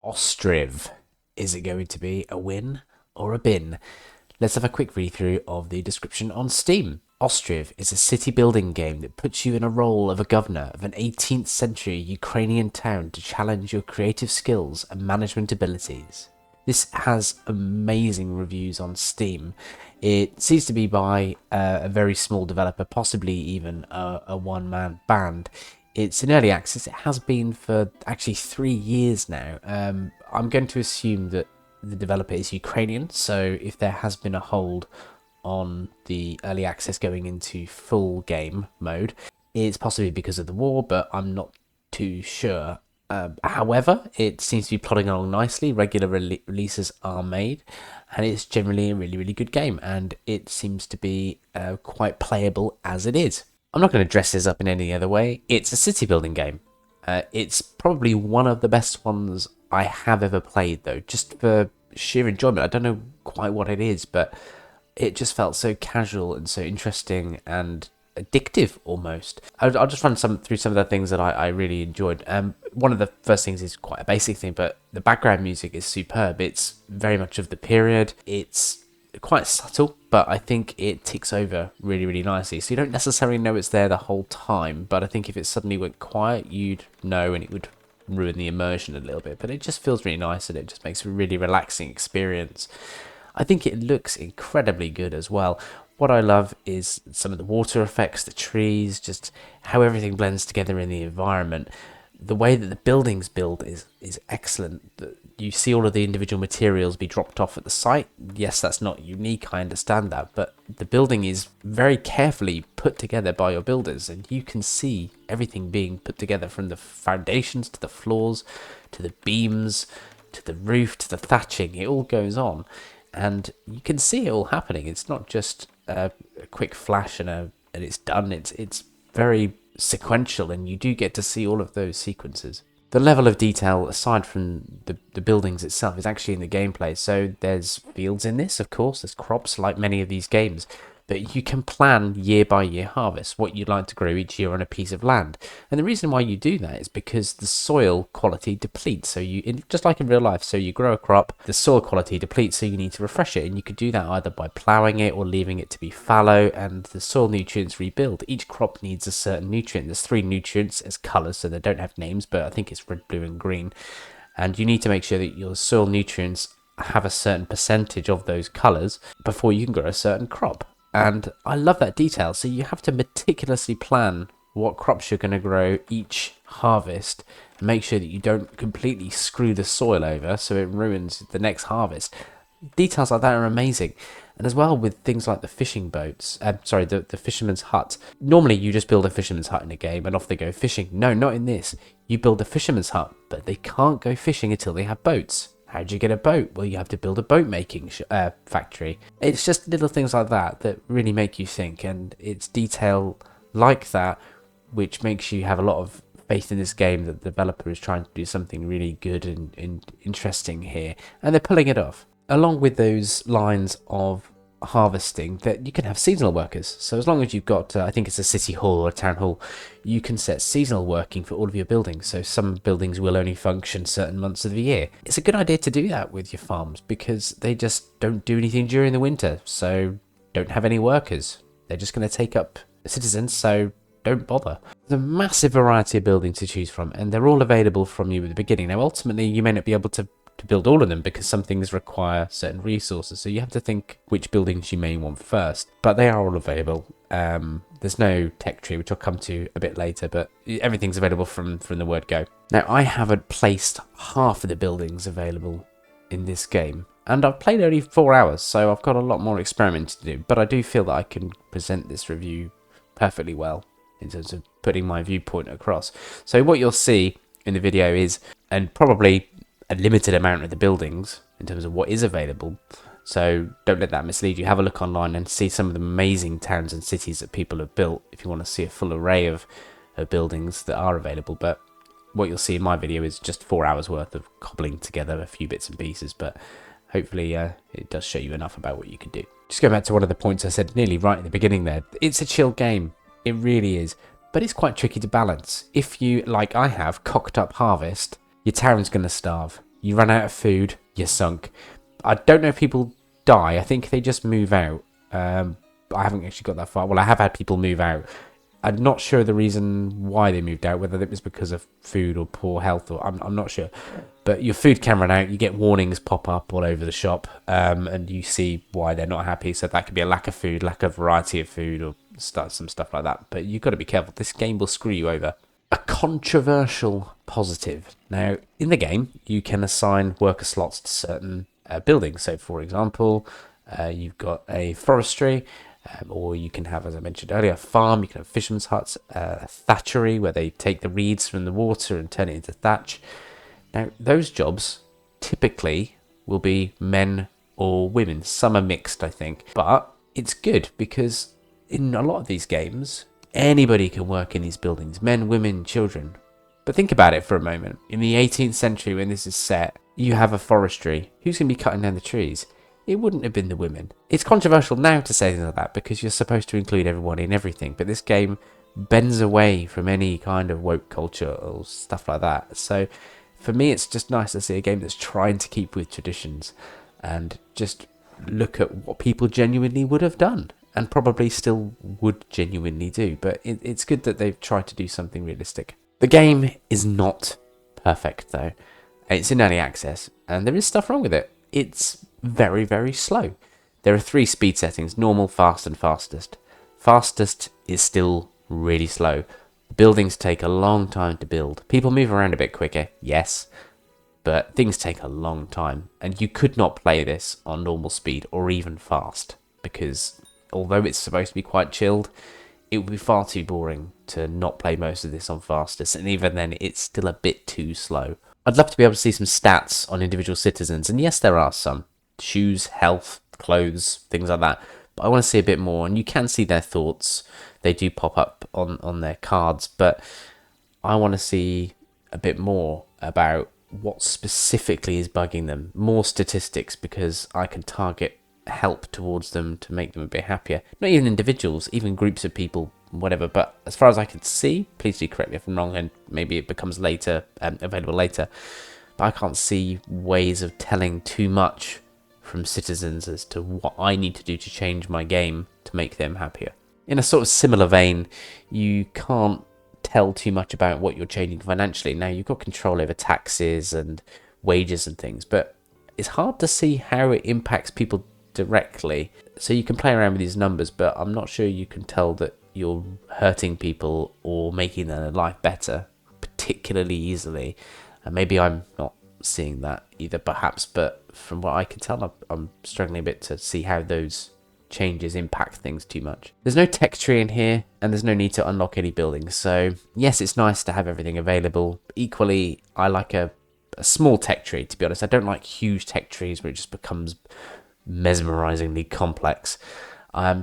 Ostriv. Is it going to be a win or a bin? Let's have a quick read through of the description on Steam. Ostriv is a city building game that puts you in a role of a governor of an 18th century Ukrainian town to challenge your creative skills and management abilities. This has amazing reviews on Steam. It seems to be by a very small developer, possibly even a one-man band. It's in early access. It has been for actually 3 years now. I'm going to assume that the developer is Ukrainian, so if there has been a hold on the early access going into full game mode, it's possibly because of the war, but I'm not too sure. However, it seems to be plodding along nicely. Regular releases are made, and it's generally a really, really good game, and it seems to be quite playable as it is. I'm not going to dress this up in any other way. It's a city building game. It's probably one of the best ones I have ever played, though, just for sheer enjoyment. I don't know quite what it is, but it just felt so casual and so interesting and addictive almost. I'll just run through some of the things that I really enjoyed. One of the first things is quite a basic thing, but the background music is superb. It's very much of the period. It's quite subtle, but I think it ticks over really, really nicely. So you don't necessarily know it's there the whole time, but I think if it suddenly went quiet, you'd know, and it would ruin the immersion a little bit. But it just feels really nice, and it just makes a really relaxing experience. I think it looks incredibly good as well. What I love is some of the water effects, the trees, just how everything blends together in the environment. The way that the buildings build is excellent. You see all of the individual materials be dropped off at the site. Yes, that's not unique, I understand that, but the building is very carefully put together by your builders, and you can see everything being put together from the foundations to the floors, to the beams, to the roof, to the thatching. It all goes on, and you can see it all happening. It's not just a quick flash and it's done. It's very sequential, and you do get to see all of those sequences. The level of detail, aside from the buildings itself, is actually in the gameplay. So there's fields in this, of course, there's crops like many of these games, but you can plan year by year harvest, what you'd like to grow each year on a piece of land. And the reason why you do that is because the soil quality depletes. So just like in real life, so you grow a crop, the soil quality depletes, so you need to refresh it. And you could do that either by ploughing it or leaving it to be fallow, and the soil nutrients rebuild. Each crop needs a certain nutrient. There's 3 nutrients as colours, so they don't have names, but I think it's red, blue and green. And you need to make sure that your soil nutrients have a certain percentage of those colours before you can grow a certain crop. And I love that detail. So you have to meticulously plan what crops you're going to grow each harvest and make sure that you don't completely screw the soil over so it ruins the next harvest. Details like that are amazing. And as well with things like the fishing boats, the fisherman's hut. Normally you just build a fisherman's hut in a game and off they go fishing. No, not in this. You build a fisherman's hut, but they can't go fishing until they have boats. How do you get a boat? Well, you have to build a boat making factory. It's just little things like that that really make you think, and it's detail like that which makes you have a lot of faith in this game that the developer is trying to do something really good and interesting here, and they're pulling it off. Along with those lines of harvesting, that you can have seasonal workers. So as long as you've got, I think it's a city hall or a town hall, you can set seasonal working for all of your buildings. So some buildings will only function certain months of the year. It's a good idea to do that with your farms because they just don't do anything during the winter. So don't have any workers. They're just going to take up citizens, so don't bother. There's a massive variety of buildings to choose from, and they're all available from you at the beginning. Now, ultimately, you may not be able to build all of them because some things require certain resources, so you have to think which buildings you may want first, but they are all available. There's no tech tree, which I'll come to a bit later, but everything's available from the word go. Now, I haven't placed half of the buildings available in this game, and I've played only 4 hours, so I've got a lot more experimenting to do, but I do feel that I can present this review perfectly well in terms of putting my viewpoint across. So what you'll see in the video is, and probably a limited amount of the buildings in terms of what is available, so don't let that mislead you. Have a look online and see some of the amazing towns and cities that people have built if you want to see a full array of buildings that are available. But what you'll see in my video is just 4 hours worth of cobbling together a few bits and pieces, but hopefully it does show you enough about what you can do. Just go back to one of the points I said nearly right at the beginning there. It's a chill game, it really is, but it's quite tricky to balance. If you, like I have, cocked up harvest, your town's going to starve. You run out of food, you're sunk. I don't know if people die. I think they just move out. I haven't actually got that far. Well, I have had people move out. I'm not sure the reason why they moved out, whether it was because of food or poor health, or I'm not sure. But your food can run out. You get warnings pop up all over the shop, and you see why they're not happy. So that could be a lack of food, lack of variety of food, or some stuff like that. But you've got to be careful. This game will screw you over. A controversial positive. Now, in the game, you can assign worker slots to certain buildings. So, for example, you've got a forestry. Or you can have, as I mentioned earlier, a farm. You can have fishermen's huts, a thatchery where they take the reeds from the water and turn it into thatch. Now, those jobs typically will be men or women. Some are mixed, I think. But it's good because in a lot of these games, anybody can work in these buildings. Men, women, children. But think about it for a moment. In the 18th century, when this is set, you have a forestry. Who's going to be cutting down the trees? It wouldn't have been the women. It's controversial now to say things like that because you're supposed to include everyone in everything, but this game bends away from any kind of woke culture or stuff like that. So for me, it's just nice to see a game that's trying to keep with traditions and just look at what people genuinely would have done and probably still would genuinely do. But it's good that they've tried to do something realistic. The game is not perfect though. It's in early access and there is stuff wrong with it. It's very, very slow. There are 3 speed settings: normal, fast, and fastest. Fastest is still really slow. The buildings take a long time to build. People move around a bit quicker, yes, but things take a long time. And you could not play this on normal speed or even fast, because although it's supposed to be quite chilled, it would be far too boring to not play most of this on fastest, and even then it's still a bit too slow. I'd love to be able to see some stats on individual citizens, and yes, there are some. Shoes, health, clothes, things like that. But I want to see a bit more, and you can see their thoughts. They do pop up on their cards, but I want to see a bit more about what specifically is bugging them. More statistics, because I can target help towards them to make them a bit happier. Not even individuals, even groups of people, whatever. But as far as I can see, please do correct me if I'm wrong, and maybe it becomes later, available later. But I can't see ways of telling too much from citizens as to what I need to do to change my game to make them happier. In a sort of similar vein, you can't tell too much about what you're changing financially. Now, you've got control over taxes and wages and things, but it's hard to see how it impacts people directly. So you can play around with these numbers, but I'm not sure you can tell that you're hurting people or making their life better particularly easily. And maybe I'm not seeing that either, perhaps, but from what I can tell, I'm struggling a bit to see how those changes impact things too much. There's no tech tree in here, and there's no need to unlock any buildings. So yes, it's nice to have everything available. Equally, I like a small tech tree, to be honest. I don't like huge tech trees where it just becomes mesmerizingly complex.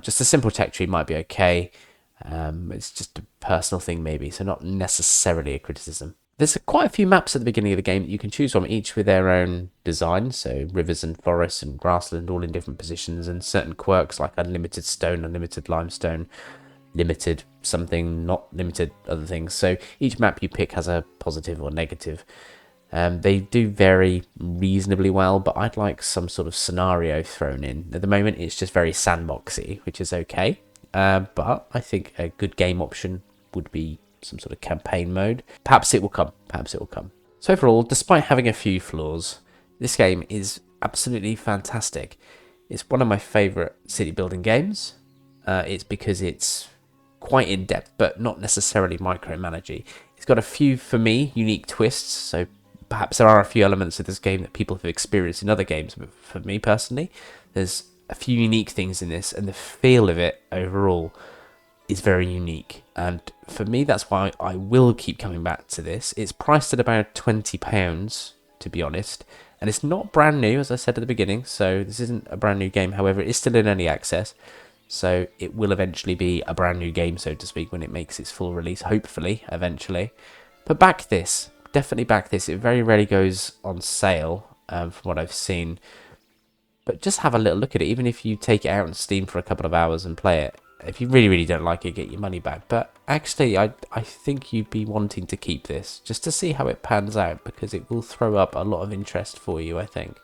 Just a simple tech tree might be okay. It's just a personal thing maybe, so not necessarily a criticism. There's quite a few maps at the beginning of the game that you can choose from, each with their own design. So rivers and forests and grassland all in different positions, and certain quirks like unlimited stone, unlimited limestone, limited something, not limited other things. So each map you pick has a positive or negative. They do vary reasonably well, but I'd like some sort of scenario thrown in. At the moment, it's just very sandboxy, which is okay. But I think a good game option would be some sort of campaign mode. Perhaps it will come. Perhaps it will come. So overall, despite having a few flaws, this game is absolutely fantastic. It's one of my favourite city building games. It's because it's quite in-depth, but not necessarily micromanaging. It's got a few, for me, unique twists. So perhaps there are a few elements of this game that people have experienced in other games, but for me personally, there's a few unique things in this, and the feel of it overall is very unique. And for me, that's why I will keep coming back to this. It's priced at about £20, to be honest, and it's not brand new, as I said at the beginning, so this isn't a brand new game. However, it is still in early access, so it will eventually be a brand new game, so to speak, when it makes its full release, hopefully, eventually. But back this. Definitely back this. It very rarely goes on sale, from what I've seen. But just have a little look at it. Even if you take it out on Steam for a couple of hours and play it, If you really don't like it, get your money back. But actually, I think you'd be wanting to keep this just to see how it pans out, because it will throw up a lot of interest for you, I think.